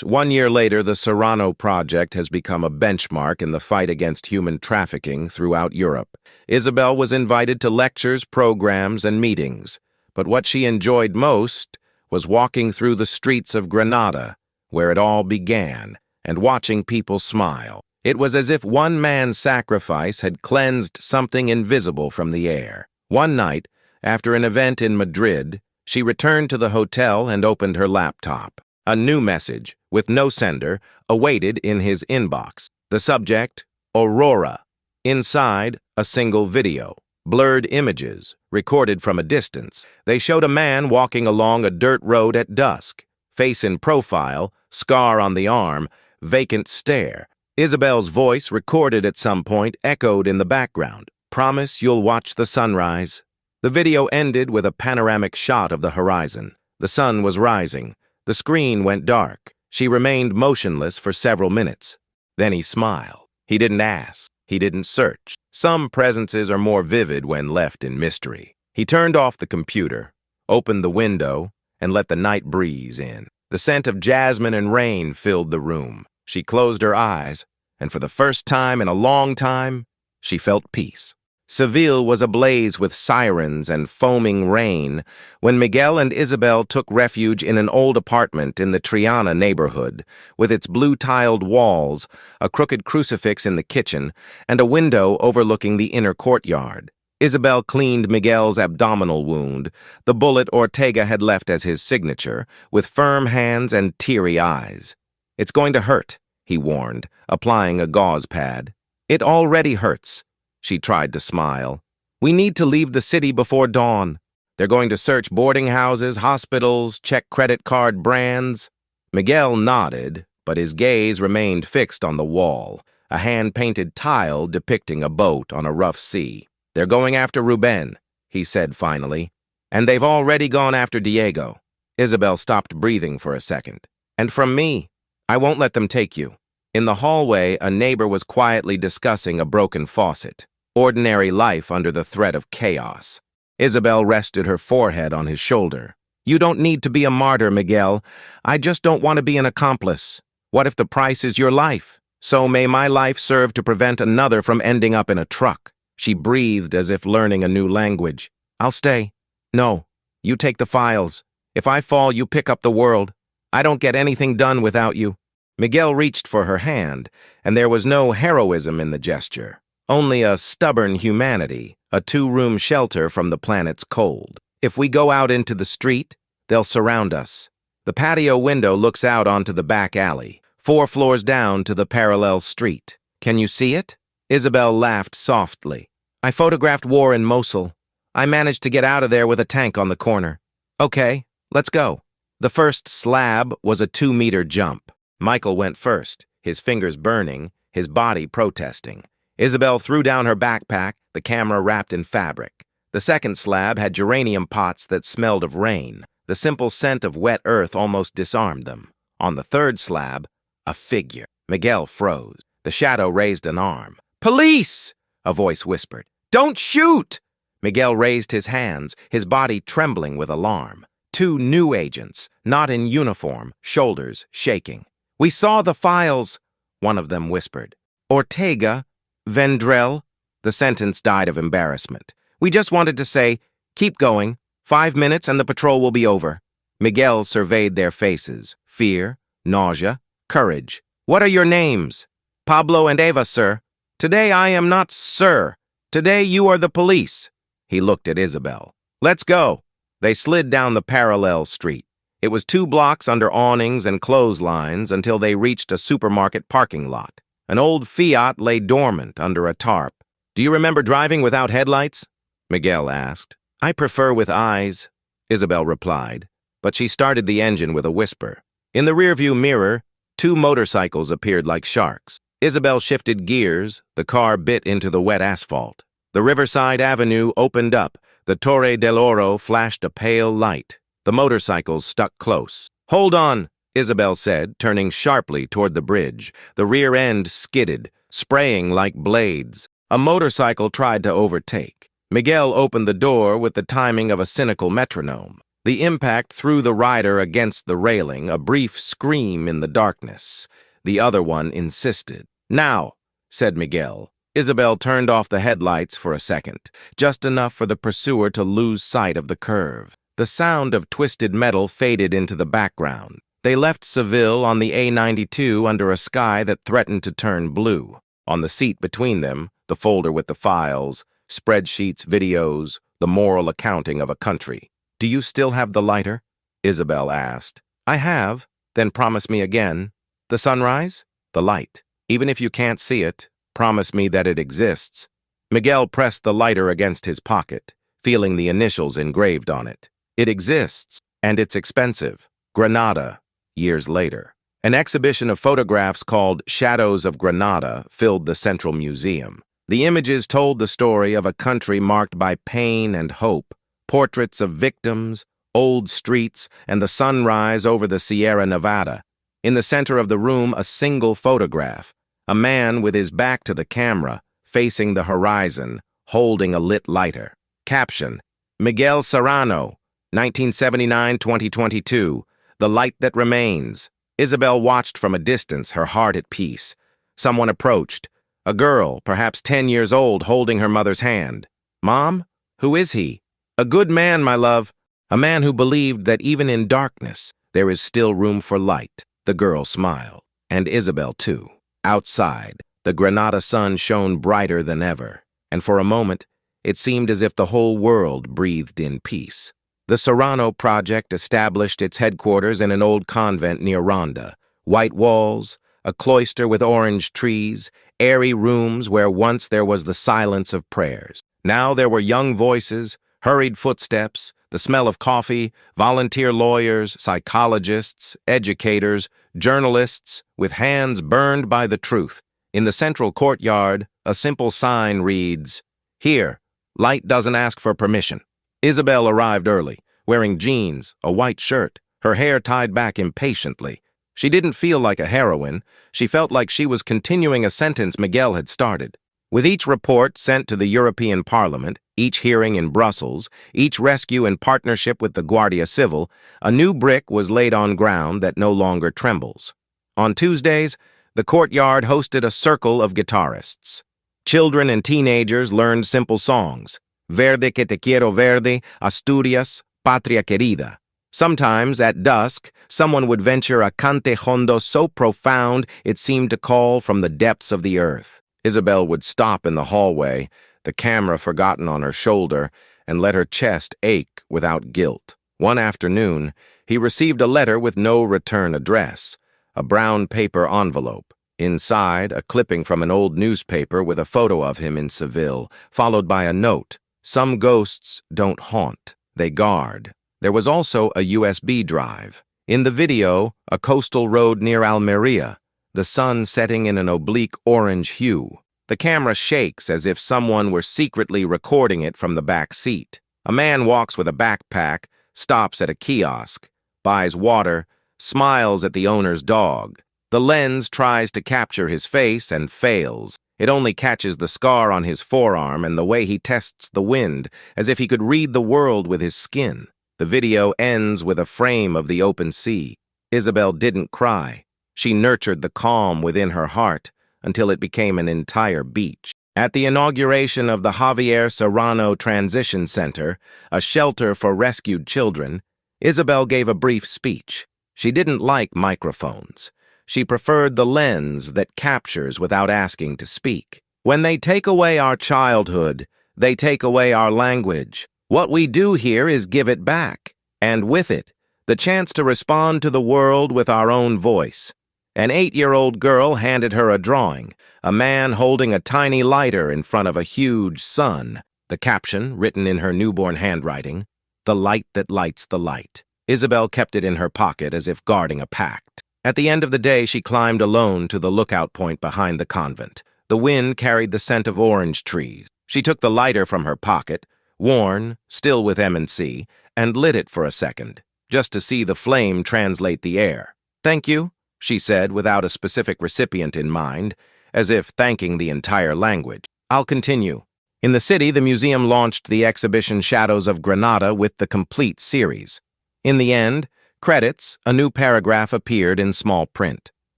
1 year later, the Serrano Project has become a benchmark in the fight against human trafficking throughout Europe. Isabel was invited to lectures, programs, and meetings, but what she enjoyed most was walking through the streets of Granada, where it all began, and watching people smile. It was as if one man's sacrifice had cleansed something invisible from the air. One night, after an event in Madrid, she returned to the hotel and opened her laptop. A new message, with no sender, awaited in his inbox. The subject, Aurora. Inside, a single video. Blurred images, recorded from a distance. They showed a man walking along a dirt road at dusk. Face in profile, scar on the arm, vacant stare. Isabel's voice, recorded at some point, echoed in the background. "Promise you'll watch the sunrise." The video ended with a panoramic shot of the horizon. The sun was rising. The screen went dark. She remained motionless for several minutes. Then he smiled. He didn't ask. He didn't search. Some presences are more vivid when left in mystery. He turned off the computer, opened the window, and let the night breeze in. The scent of jasmine and rain filled the room. She closed her eyes, and for the first time in a long time, she felt peace. Seville was ablaze with sirens and foaming rain when Miguel and Isabel took refuge in an old apartment in the Triana neighborhood, with its blue-tiled walls, a crooked crucifix in the kitchen, and a window overlooking the inner courtyard. Isabel cleaned Miguel's abdominal wound, the bullet Ortega had left as his signature, with firm hands and teary eyes. "It's going to hurt," he warned, applying a gauze pad. "It already hurts." She tried to smile. "We need to leave the city before dawn. They're going to search boarding houses, hospitals, check credit card brands." Miguel nodded, but his gaze remained fixed on the wall, a hand-painted tile depicting a boat on a rough sea. "They're going after Ruben," he said finally. "And they've already gone after Diego." Isabel stopped breathing for a second. "And from me, I won't let them take you." In the hallway, a neighbor was quietly discussing a broken faucet. Ordinary life under the threat of chaos. Isabel rested her forehead on his shoulder. "You don't need to be a martyr, Miguel. I just don't want to be an accomplice. What if the price is your life? So may my life serve to prevent another from ending up in a truck." She breathed as if learning a new language. "I'll stay." "No, you take the files. If I fall, you pick up the world." I don't get anything done without you. Miguel reached for her hand, and there was no heroism in the gesture, only a stubborn humanity, a two-room shelter from the planet's cold. If we go out into the street, they'll surround us. The patio window looks out onto the back alley, 4 floors down to the parallel street. Can you see it? Isabel laughed softly. I photographed war in Mosul. I managed to get out of there with a tank on the corner. Okay, let's go. The first slab was a 2-meter jump. Michael went first, his fingers burning, his body protesting. Isabel threw down her backpack, the camera wrapped in fabric. The second slab had geranium pots that smelled of rain. The simple scent of wet earth almost disarmed them. On the third slab, a figure. Miguel froze. The shadow raised an arm. Police! A voice whispered. Don't shoot! Miguel raised his hands, his body trembling with alarm. 2 new agents, not in uniform, shoulders shaking. We saw the files, one of them whispered. Ortega, Vendrell. The sentence died of embarrassment. We just wanted to say, keep going. 5 minutes and the patrol will be over. Miguel surveyed their faces. Fear, nausea, courage. What are your names? Pablo and Eva, sir. Today I am not sir. Today you are the police. He looked at Isabel. Let's go. They slid down the parallel street. It was 2 blocks under awnings and clotheslines until they reached a supermarket parking lot. An old Fiat lay dormant under a tarp. Do you remember driving without headlights? Miguel asked. I prefer with eyes, Isabel replied, but she started the engine with a whisper. In the rearview mirror, 2 motorcycles appeared like sharks. Isabel shifted gears, the car bit into the wet asphalt. The Riverside Avenue opened up, the Torre del Oro flashed a pale light. The motorcycles stuck close. Hold on, Isabel said, turning sharply toward the bridge. The rear end skidded, spraying like blades. A motorcycle tried to overtake. Miguel opened the door with the timing of a cynical metronome. The impact threw the rider against the railing, a brief scream in the darkness. The other one insisted. Now, said Miguel. Isabel turned off the headlights for a second, just enough for the pursuer to lose sight of the curve. The sound of twisted metal faded into the background. They left Seville on the A92 under a sky that threatened to turn blue. On the seat between them, the folder with the files, spreadsheets, videos, the moral accounting of a country. Do you still have the lighter? Isabel asked. I have. Then promise me again. The sunrise? The light. Even if you can't see it, promise me that it exists. Miguel pressed the lighter against his pocket, feeling the initials engraved on it. It exists, and it's expensive. Granada, years later. An exhibition of photographs called Shadows of Granada filled the Central Museum. The images told the story of a country marked by pain and hope, portraits of victims, old streets, and the sunrise over the Sierra Nevada. In the center of the room, a single photograph, a man with his back to the camera, facing the horizon, holding a lit lighter. Caption, Miguel Serrano, 1979-2022, The Light That Remains. Isabel watched from a distance, her heart at peace. Someone approached. A girl, perhaps 10 years old, holding her mother's hand. Mom? Who is he? A good man, my love. A man who believed that even in darkness, there is still room for light. The girl smiled. And Isabel, too. Outside, the Granada sun shone brighter than ever, and for a moment, it seemed as if the whole world breathed in peace. The Serrano Project established its headquarters in an old convent near Ronda. White walls, a cloister with orange trees, airy rooms where once there was the silence of prayers. Now there were young voices, hurried footsteps, the smell of coffee, volunteer lawyers, psychologists, educators, journalists, with hands burned by the truth. In the central courtyard, a simple sign reads, Here, light doesn't ask for permission. Isabel arrived early, wearing jeans, a white shirt, her hair tied back impatiently. She didn't feel like a heroine. She felt like she was continuing a sentence Miguel had started. With each report sent to the European Parliament, each hearing in Brussels, each rescue in partnership with the Guardia Civil, a new brick was laid on ground that no longer trembles. On Tuesdays, the courtyard hosted a circle of guitarists. Children and teenagers learned simple songs. Verde que te quiero verde, Asturias, Patria querida. Sometimes, at dusk, someone would venture a cante hondo so profound it seemed to call from the depths of the earth. Isabel would stop in the hallway, the camera forgotten on her shoulder, and let her chest ache without guilt. One afternoon, he received a letter with no return address, a brown paper envelope. Inside, a clipping from an old newspaper with a photo of him in Seville, followed by a note: "Some ghosts don't haunt, they guard." There was also a USB drive. In the video, a coastal road near Almeria, the sun setting in an oblique orange hue. The camera shakes as if someone were secretly recording it from the back seat. A man walks with a backpack, stops at a kiosk, buys water, smiles at the owner's dog. The lens tries to capture his face and fails. It only catches the scar on his forearm and the way he tests the wind, as if he could read the world with his skin. The video ends with a frame of the open sea. Isabel didn't cry. She nurtured the calm within her heart until it became an entire beach. At the inauguration of the Javier Serrano Transition Center, a shelter for rescued children, Isabel gave a brief speech. She didn't like microphones. She preferred the lens that captures without asking to speak. When they take away our childhood, they take away our language. What we do here is give it back, and with it, the chance to respond to the world with our own voice. An 8-year-old girl handed her a drawing, a man holding a tiny lighter in front of a huge sun. The caption, written in her newborn handwriting: "The light that lights the light." Isabel kept it in her pocket as if guarding a pact. At the end of the day, she climbed alone to the lookout point behind the convent. The wind carried the scent of orange trees. She took the lighter from her pocket, worn, still with M&C, and lit it for a second, just to see the flame translate the air. "Thank you," she said without a specific recipient in mind, as if thanking the entire language. "I'll continue." In the city, the museum launched the exhibition Shadows of Granada with the complete series. In the end, credits, a new paragraph appeared in small print.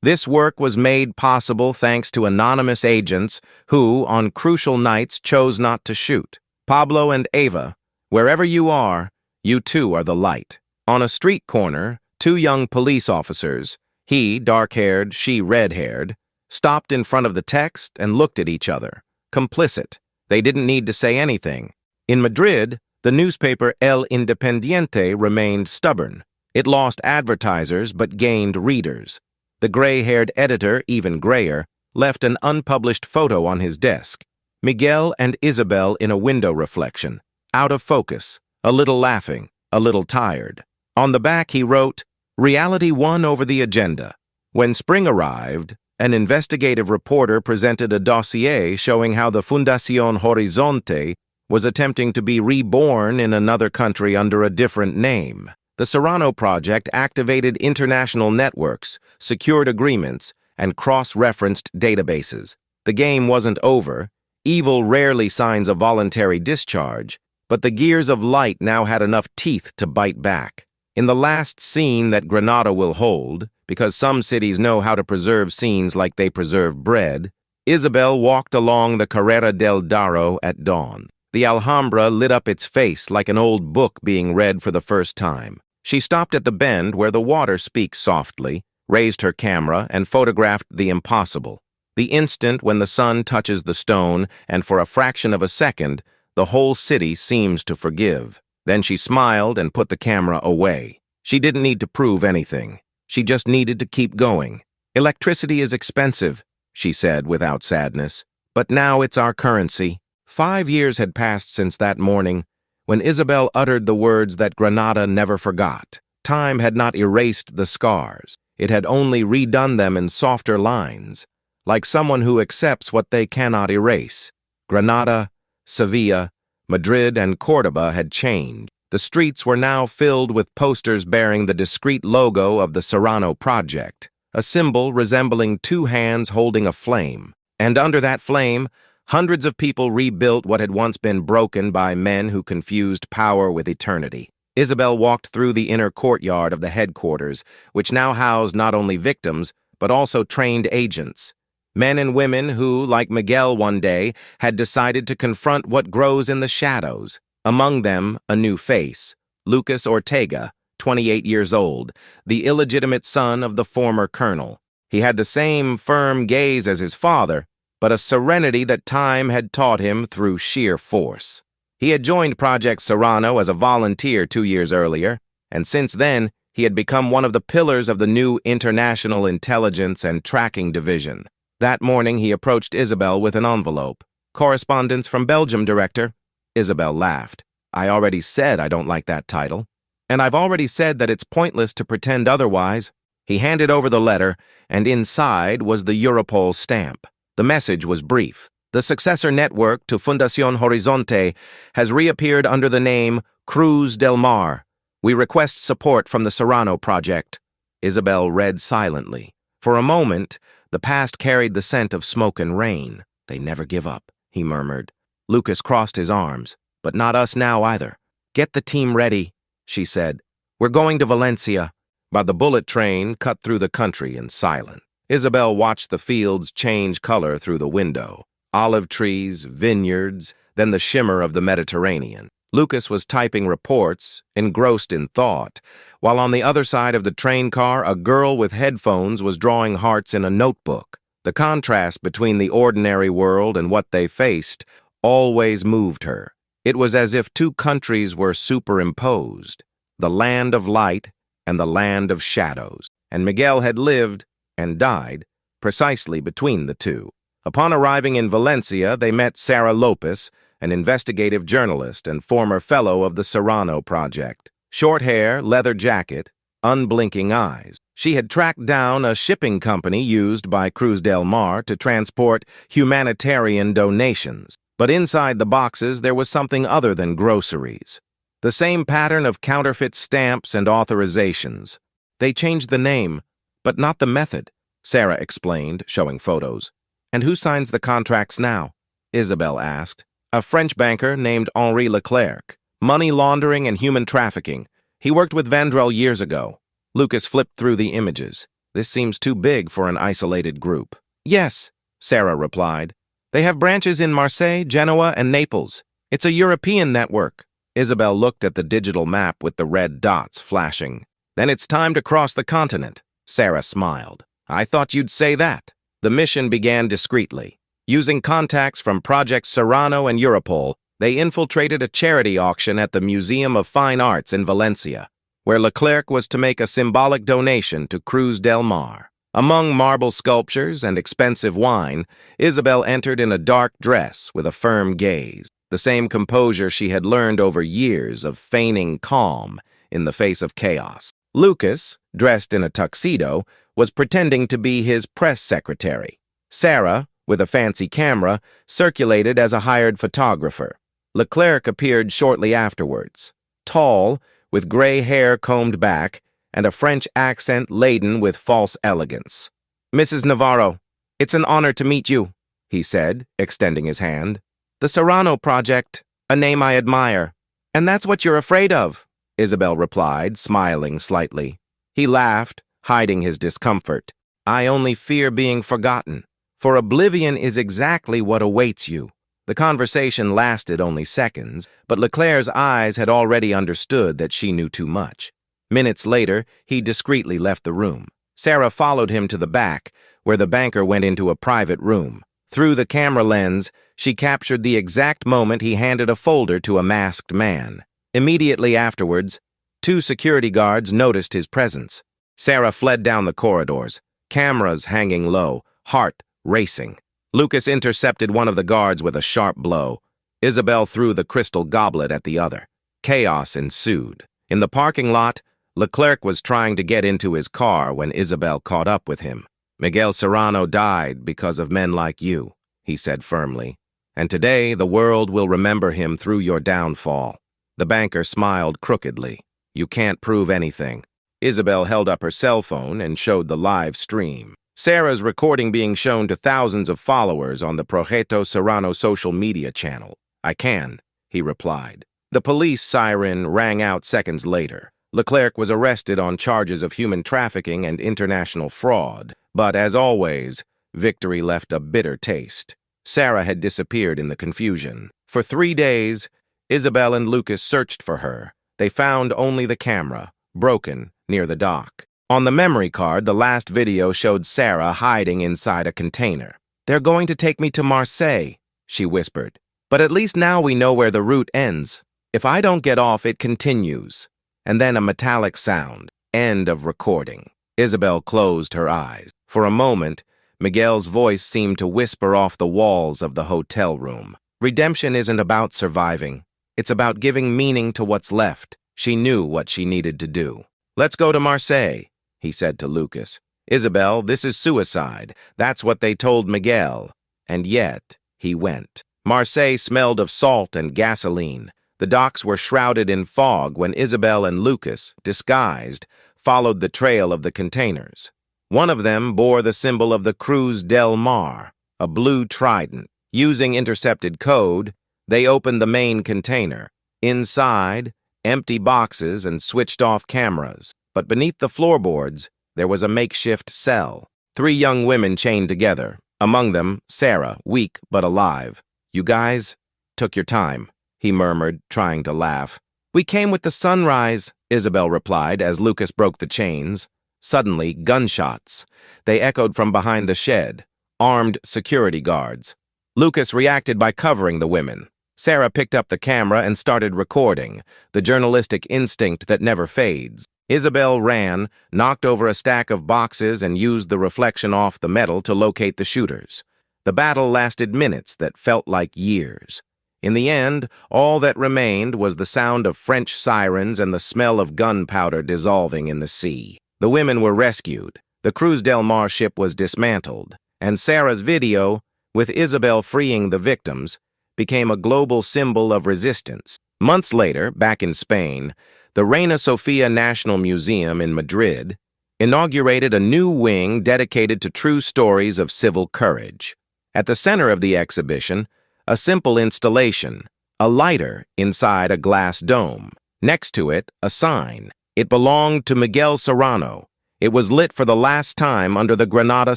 This work was made possible thanks to anonymous agents who, on crucial nights, chose not to shoot. Pablo and Eva, wherever you are, you too are the light. On a street corner, 2 young police officers, he dark-haired, she red-haired, stopped in front of the text and looked at each other. Complicit. They didn't need to say anything. In Madrid, the newspaper El Independiente remained stubborn. It lost advertisers but gained readers. The gray-haired editor, even grayer, left an unpublished photo on his desk. Miguel and Isabel in a window reflection, out of focus, a little laughing, a little tired. On the back he wrote, "Reality won over the agenda." When spring arrived, an investigative reporter presented a dossier showing how the Fundación Horizonte was attempting to be reborn in another country under a different name. The Serrano Project activated international networks, secured agreements, and cross-referenced databases. The game wasn't over. Evil rarely signs a voluntary discharge, but the gears of light now had enough teeth to bite back. In the last scene that Granada will hold, because some cities know how to preserve scenes like they preserve bread, Isabel walked along the Carrera del Darro at dawn. The Alhambra lit up its face like an old book being read for the first time. She stopped at the bend where the water speaks softly, raised her camera, and photographed the impossible. The instant when the sun touches the stone, and for a fraction of a second, the whole city seems to forgive. Then she smiled and put the camera away. She didn't need to prove anything. She just needed to keep going. "Electricity is expensive," she said without sadness, "but now it's our currency." 5 years had passed since that morning, when Isabel uttered the words that Granada never forgot. Time had not erased the scars. It had only redone them in softer lines, like someone who accepts what they cannot erase. Granada, Sevilla, Madrid, and Córdoba had changed. The streets were now filled with posters bearing the discreet logo of the Serrano Project, a symbol resembling 2 hands holding a flame. And under that flame, hundreds of people rebuilt what had once been broken by men who confused power with eternity. Isabel walked through the inner courtyard of the headquarters, which now housed not only victims, but also trained agents. Men and women who, like Miguel one day, had decided to confront what grows in the shadows. Among them, a new face, Lucas Ortega, 28 years old, the illegitimate son of the former colonel. He had the same firm gaze as his father, but a serenity that time had taught him through sheer force. He had joined Project Serrano as a volunteer 2 years earlier, and since then, he had become one of the pillars of the new International Intelligence and Tracking Division. That morning, he approached Isabel with an envelope. "Correspondence from Belgium, Director." Isabel laughed. "I already said I don't like that title. And I've already said that it's pointless to pretend otherwise." He handed over the letter, and inside was the Europol stamp. The message was brief. "The successor network to Fundación Horizonte has reappeared under the name Cruz del Mar. We request support from the Serrano Project." Isabel read silently. For a moment, the past carried the scent of smoke and rain. "They never give up," he murmured. Lucas crossed his arms. "But not us now either." "Get the team ready," she said. "We're going to Valencia." But the bullet train cut through the country in silence. Isabel watched the fields change color through the window. Olive trees, vineyards, then the shimmer of the Mediterranean. Lucas was typing reports, engrossed in thought, while on the other side of the train car, a girl with headphones was drawing hearts in a notebook. The contrast between the ordinary world and what they faced always moved her. It was as if two countries were superimposed, the land of light and the land of shadows, and Miguel had lived and died precisely between the two. Upon arriving in Valencia, they met Sarah Lopez, an investigative journalist and former fellow of the Serrano Project. Short hair, leather jacket, unblinking eyes. She had tracked down a shipping company used by Cruz del Mar to transport humanitarian donations. But inside the boxes, there was something other than groceries. The same pattern of counterfeit stamps and authorizations. They changed the name, but not the method, Sarah explained, showing photos. "And who signs the contracts now?" Isabel asked. "A French banker named Henri Leclerc. Money laundering and human trafficking. He worked with Vandrel years ago." Lucas flipped through the images. "This seems too big for an isolated group." "Yes," Sarah replied. "They have branches in Marseille, Genoa, and Naples. It's a European network." Isabel looked at the digital map with the red dots flashing. "Then it's time to cross the continent," Sarah smiled. "I thought you'd say that." The mission began discreetly. Using contacts from Project Serrano and Europol, they infiltrated a charity auction at the Museum of Fine Arts in Valencia, where Leclerc was to make a symbolic donation to Cruz del Mar. Among marble sculptures and expensive wine, Isabel entered in a dark dress with a firm gaze, the same composure she had learned over years of feigning calm in the face of chaos. Lucas, dressed in a tuxedo, was pretending to be his press secretary. Sarah, with a fancy camera, circulated as a hired photographer. Leclerc appeared shortly afterwards, tall, with gray hair combed back, and a French accent laden with false elegance. "Mrs. Navarro, it's an honor to meet you," he said, extending his hand. "The Serrano Project, a name I admire." "And that's what you're afraid of," Isabel replied, smiling slightly. He laughed, hiding his discomfort. "I only fear being forgotten, for oblivion is exactly what awaits you." The conversation lasted only seconds, but Leclerc's eyes had already understood that she knew too much. Minutes later, he discreetly left the room. Sarah followed him to the back, where the banker went into a private room. Through the camera lens, she captured the exact moment he handed a folder to a masked man. Immediately afterwards, 2 security guards noticed his presence. Sarah fled down the corridors, cameras hanging low, heart racing. Lucas intercepted one of the guards with a sharp blow. Isabel threw the crystal goblet at the other. Chaos ensued. In the parking lot, Leclerc was trying to get into his car when Isabel caught up with him. "Miguel Serrano died because of men like you," he said firmly. "And today the world will remember him through your downfall." The banker smiled crookedly. "You can't prove anything." Isabel held up her cell phone and showed the live stream. Sarah's recording being shown to thousands of followers on the Projeto Serrano social media channel. "I can," he replied. The police siren rang out seconds later. Leclerc was arrested on charges of human trafficking and international fraud, but as always, victory left a bitter taste. Sarah had disappeared in the confusion. For 3 days, Isabel and Lucas searched for her. They found only the camera, broken, near the dock. On the memory card, the last video showed Sarah hiding inside a container. "They're going to take me to Marseille," she whispered. "But at least now we know where the route ends. If I don't get off, it continues." And then a metallic sound. End of recording. Isabel closed her eyes. For a moment, Miguel's voice seemed to whisper off the walls of the hotel room. Redemption isn't about surviving. It's about giving meaning to what's left. She knew what she needed to do. "Let's go to Marseille," he said to Lucas. "Isabel, this is suicide. That's what they told Miguel." And yet, he went. Marseille smelled of salt and gasoline. The docks were shrouded in fog when Isabel and Lucas, disguised, followed the trail of the containers. One of them bore the symbol of the Cruz del Mar, a blue trident. Using intercepted code, they opened the main container. Inside, empty boxes and switched-off cameras. But beneath the floorboards, there was a makeshift cell. 3 young women chained together. Among them, Sarah, weak but alive. "You guys took your time," he murmured, trying to laugh. "We came with the sunrise," Isabel replied as Lucas broke the chains. Suddenly, gunshots. They echoed from behind the shed. Armed security guards. Lucas reacted by covering the women. Sarah picked up the camera and started recording, the journalistic instinct that never fades. Isabel ran, knocked over a stack of boxes, and used the reflection off the metal to locate the shooters. The battle lasted minutes that felt like years. In the end, all that remained was the sound of French sirens and the smell of gunpowder dissolving in the sea. The women were rescued, the Cruz del Mar ship was dismantled, and Sarah's video, with Isabel freeing the victims, became a global symbol of resistance. Months later, back in Spain, the Reina Sofia National Museum in Madrid inaugurated a new wing dedicated to true stories of civil courage. At the center of the exhibition, a simple installation, a lighter inside a glass dome. Next to it, a sign. It belonged to Miguel Serrano. It was lit for the last time under the Granada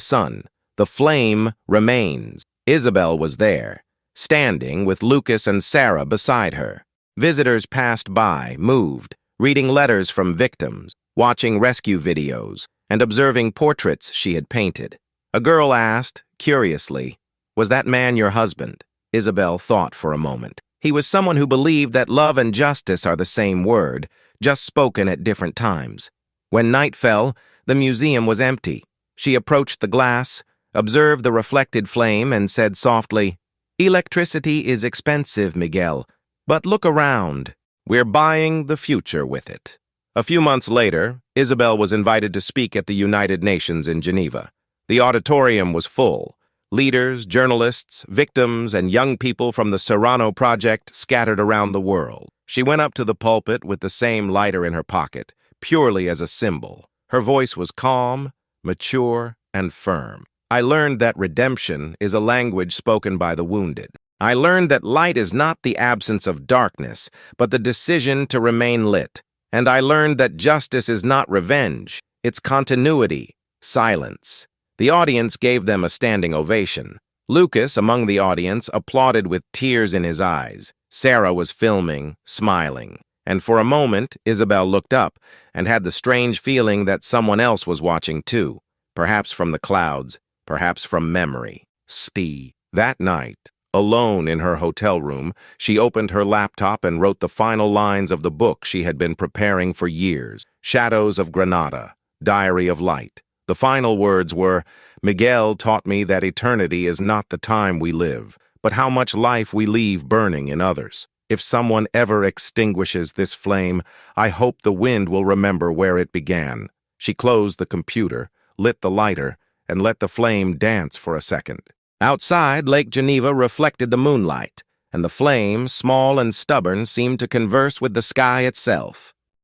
sun. The flame remains. Isabel was there, standing with Lucas and Sarah beside her. Visitors passed by, moved, reading letters from victims, watching rescue videos, and observing portraits she had painted. A girl asked, curiously, "Was that man your husband?" Isabel thought for a moment. He was someone who believed that love and justice are the same word, just spoken at different times. When night fell, the museum was empty. She approached the glass, observed the reflected flame, and said softly, "Electricity is expensive, Miguel, but look around. We're buying the future with it." A few months later, Isabel was invited to speak at the United Nations in Geneva. The auditorium was full. Leaders, journalists, victims, and young people from the Serrano Project scattered around the world. She went up to the pulpit with the same lighter in her pocket, purely as a symbol. Her voice was calm, mature, and firm. "I learned that redemption is a language spoken by the wounded. I learned that light is not the absence of darkness, but the decision to remain lit. And I learned that justice is not revenge, it's continuity, silence." The audience gave them a standing ovation. Lucas, among the audience, applauded with tears in his eyes. Sarah was filming, smiling. And for a moment, Isabel looked up and had the strange feeling that someone else was watching too, perhaps from the clouds, perhaps from memory. That night, alone in her hotel room, she opened her laptop and wrote the final lines of the book she had been preparing for years, Shadows of Granada, Diary of Light. The final words were, "Miguel taught me that eternity is not the time we live, but how much life we leave burning in others. If someone ever extinguishes this flame, I hope the wind will remember where it began." She closed the computer, lit the lighter, and let the flame dance for a second. Outside, Lake Geneva reflected the moonlight, and the flame, small and stubborn, seemed to converse with the sky itself.